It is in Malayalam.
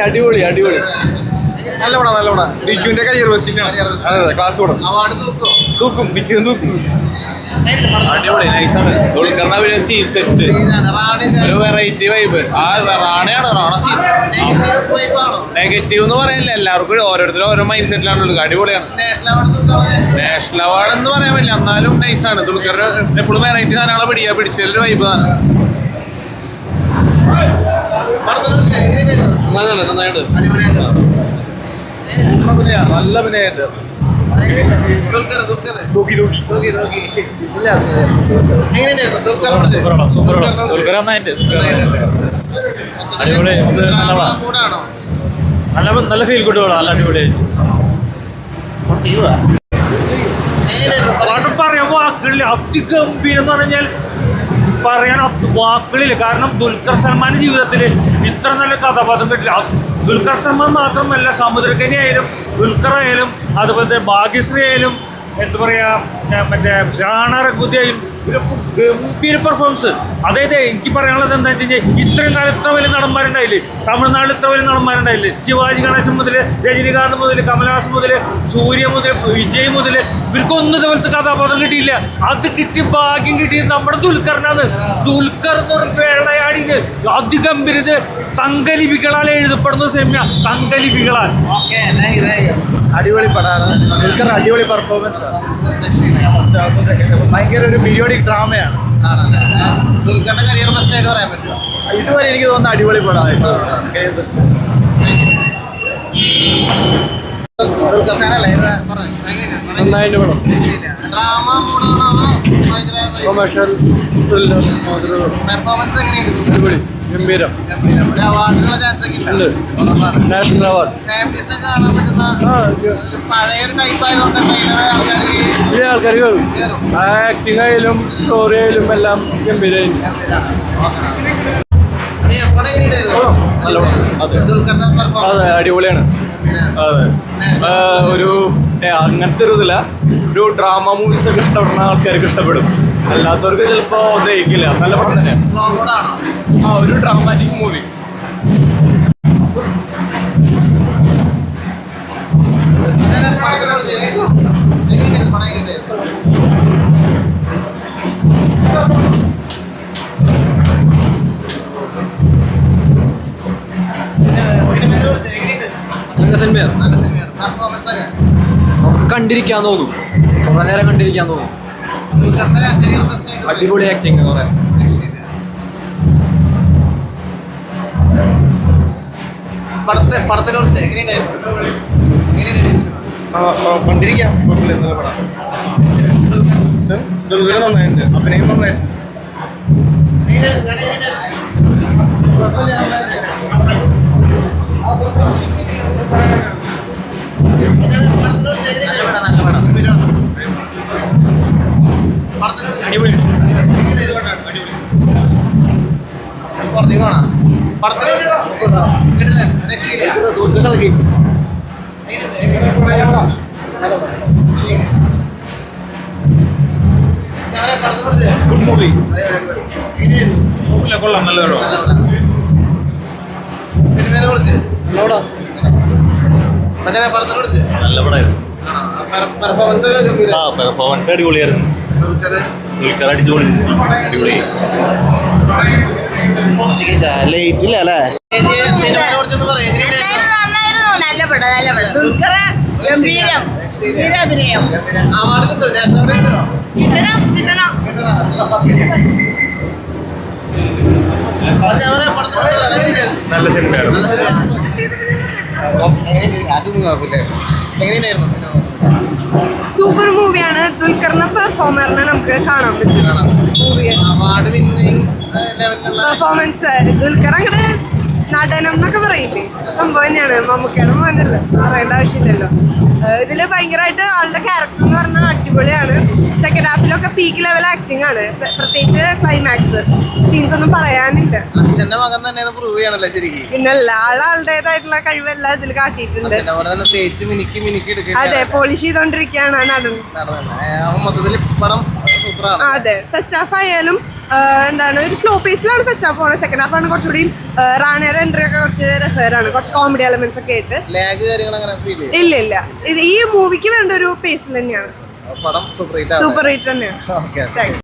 അടിപൊളി അടിപൊളി നല്ല പടം നല്ല പടം. ഡിക്യുവിന്റെ കരിയർ ബെസ്റ്റ് ക്ലാസ് പടം തൂക്കും ഡിക്യു തൂക്കും. അടിപൊളി നൈസാണ്. ദുൽഖറിന്റെ സീൻ സെറ്റ് ഒരു വെറൈറ്റി വൈബ്. ആ റാണയാണ് റാണ സീൻ. നെഗറ്റീവ് എന്ന് പറയാനില്ല, എല്ലാവർക്കും ഓരോരുത്തരും ഓരോ മൈൻഡ് സെറ്റിലാണ്. അടിപൊളിയാണ്. നാഷണൽ അവാർഡ് എന്ന് പറയാൻ പറ്റില്ല, എന്നാലും നൈസാണ്. ദുൽഖർ എപ്പോഴും വെറൈറ്റി സാധനങ്ങളെ പിടിച്ചൊരു വൈബാണ്. നന്നായിട്ട് നല്ല അഭിനയുണ്ട്. നല്ല ഫീൽ ഗുഡ് പടം. നല്ല അടിപൊളിയായി. പടം പറയാൻ വാക്കുകളില്ല. അതിഗംഭീരം എന്ന് പറഞ്ഞാൽ പറയാൻ വാക്കുകളില്ല. കാരണം ദുൽഖർ സൽമാന്റെ ജീവിതത്തിൽ ഇത്ര നല്ല കഥാപാത്രം കിട്ടില്ല. ദുൽഖർ സൽമാൻ മാത്രമല്ല, സമുദ്രകനി ആയാലും ദുൽഖർ ആയാലും അതുപോലത്തെ ഭാഗ്യശ്രീ ആയാലും എന്താ പറയുക, മറ്റേ രാണ രഘുപതി ആയാലും ഗംഭീര പെർഫോമൻസ്. അതായത് എനിക്ക് പറയാനുള്ളത് എന്താ വെച്ച് കഴിഞ്ഞാൽ, ഇത്രയും കാലം ഇത്ര വലിയ നടന്മാരുണ്ടായില്ലേ, തമിഴ്നാട്ടിൽ ഇത്ര വലിയ നടന്മാരുണ്ടായില്ലേ. ശിവാജി ഗണേശൻ മുതൽ രജനികാന്ത് മുതൽ കമലഹാസൻ മുതൽ സൂര്യ മുതൽ വിജയ് മുതൽ ഇവർക്കൊന്നും ഇതുപോലത്തെ കഥാപാത്രം കിട്ടിയില്ല. അത് കിട്ടി ഭാഗ്യം കിട്ടിയത് നമ്മുടെ ദുൽഖറിനാണ്. ദുൽഖർ എന്ന് പറഞ്ഞ വേളയാടിന് അതിഗംഭീരത് തങ്കലിപികളാൽ എഴുതപ്പെടുന്ന സിനിമ. തങ്കലിപികളാൽ അടിപൊളി പടമാണ്. ദുൽഖർ അടിപൊളി പെർഫോമൻസ് ആണ്. ഭയങ്കര ഒരു പീരിയോഡിക് ഡ്രാമയാണ്. ദുൽഖറിന്റെ കരിയർ ബെസ്റ്റ് ആയിട്ട് പറയാൻ പറ്റുമോ? ഇതുവരെ എനിക്ക് തോന്നുന്ന അടിപൊളി പടമായിട്ട് കരിയർ ബെസ്റ്റ്. നന്നായിട്ട് പടം. ഡ്രാമ കൊമേഴ്ഷ്യൽ പെർഫോമൻസ് എങ്ങനെയുണ്ട്? അടിപൊളി ഗംഭീരം. അവാർഡിനുള്ള ചാൻസ് ഒക്കെ ഉണ്ട്. National award. ഫാമിലീസ് കാണാൻ പറ്റുന്ന പഴയൊരു ടൈപ്പ് ആയതുകൊണ്ട് ആൾക്കാർ കയറും. ആക്ടിങ് ആയാലും സ്റ്റോറി ആയാലും എല്ലാം ഗംഭീരമായിരിക്കും. അതെ അടിപൊളിയാണ്. അതെ ഒരു അങ്ങനത്തെ ഒരു ഇതില്ല, ഒരു ഡ്രാമ മൂവീസ് ഒക്കെ ഇഷ്ടപ്പെടുന്ന ആൾക്കാർക്ക് ഇഷ്ടപ്പെടും, അല്ലാത്തവർക്ക് ചിലപ്പോ ദഹിക്കില്ല. നല്ല പടം തന്നെ. ആ ഒരു ഡ്രാമാറ്റിക് മൂവി. നല്ല സിനിമയാണ്. നമുക്ക് കണ്ടിരിക്കാൻ തോന്നും, കുറെ നേരം കണ്ടിരിക്കാൻ തോന്നും. അടിപൊളി ആക്ടിങ് കുറെ. കണ്ടിരിക്കാം. നന്നായിട്ടുണ്ട്, അഭിനയം നന്നായിട്ടുണ്ട്. Good movie. കൊള്ളാം, നല്ല സിനിമയെ കുറിച്ച് നല്ല പടമായിരുന്നു. പെർഫോമൻസ് പെർഫോമൻസ് അടിപൊളിയായിരുന്നു. ദുൽഖർ അടിപൊളി. ലേറ്റില്ല അല്ലേ? സിനിമയെ കുറിച്ചൊന്ന് പറയാം. നല്ല പടം, നല്ല പടം. ദുൽഖർ ഗംഭീരം, അഭിനയം. അവാർഡ് കിട്ടും, നാഷണൽ അവാർഡ് കിട്ടണം. നല്ല സിനിമയായിരുന്നു. എങ്ങനെയായിരുന്നു സിനിമ? സൂപ്പർ മൂവിയാണ്. ദുൽഖറിന്റെ പെർഫോമറിനെ നമുക്ക് കാണാൻ പറ്റും. അവാർഡ് വിന്നിംഗ് ലെവലിലുള്ള പെർഫോമൻസ് ദുൽഖർ അങ്ങനെ നടനം എന്നൊക്കെ പറയില്ലേ സംഭവം തന്നെയാണ്. മമ്മൂക്കയുടെ മോനല്ലേ, പറയേണ്ട ആവശ്യമില്ലല്ലോ. ഇതില് ഭയങ്കരമായിട്ട് ആളുടെ ക്യാരക്ടർ എന്ന് പറഞ്ഞാൽ അടിപൊളിയാണ്. സെക്കൻഡ് ഹാഫിലൊക്കെ പീക്ക് ലെവൽ ആക്ടിങ് ആണ്, പ്രത്യേകിച്ച് ക്ലൈമാക്സ് സീൻസ് ഒന്നും പറയാനില്ല. അച്ഛന്റെ മകൻ തന്നെ പ്രൂവ് ചെയ്യണല്ലോ ശരിക്കും. പിന്നെ ആളുടേതായിട്ടുള്ള കഴിവെല്ലാം ഇതിൽ കാട്ടിയിട്ടുണ്ട്. അച്ഛന്റെ പോലെ തന്നെ തേച്ച് മിനുക്കി മിനുക്കി എടുക്കുക. അതെ, പോളിഷ് ചെയ്തോണ്ടിരിക്കുകയാണ് നടൻ. മൊത്തത്തിൽ പടം സൂപ്പറാണ്. അതെ, ഫസ്റ്റ് ഹാഫ് ആയാലും എന്താണ് ഒരു സ്ലോ പേസിലാണ് ഫസ്റ്റ് ഹാഫ് പോകുന്നത്. സെക്കൻഡ് ഹാഫ് ആണ് കുറച്ചുകൂടി റാണിയുടെ എൻട്രി ഒക്കെ കുറച്ച് രസകരമാണ്, കുറച്ച് കോമഡി എലമെന്റ്സ് ഒക്കെ ആയിട്ട്. ലാഗ് കാര്യങ്ങൾ അങ്ങനെ ഫീൽ ചെയ്യും? ഇല്ല, ഇത് ഈ മൂവിക്ക് വേണ്ട ഒരു പേസിൽ തന്നെയാണ്. പടം സൂപ്പർ ഹിറ്റ് സൂപ്പർ ഹിറ്റ് തന്നെയാണ്. ഓക്കെ. താങ്ക്സ്.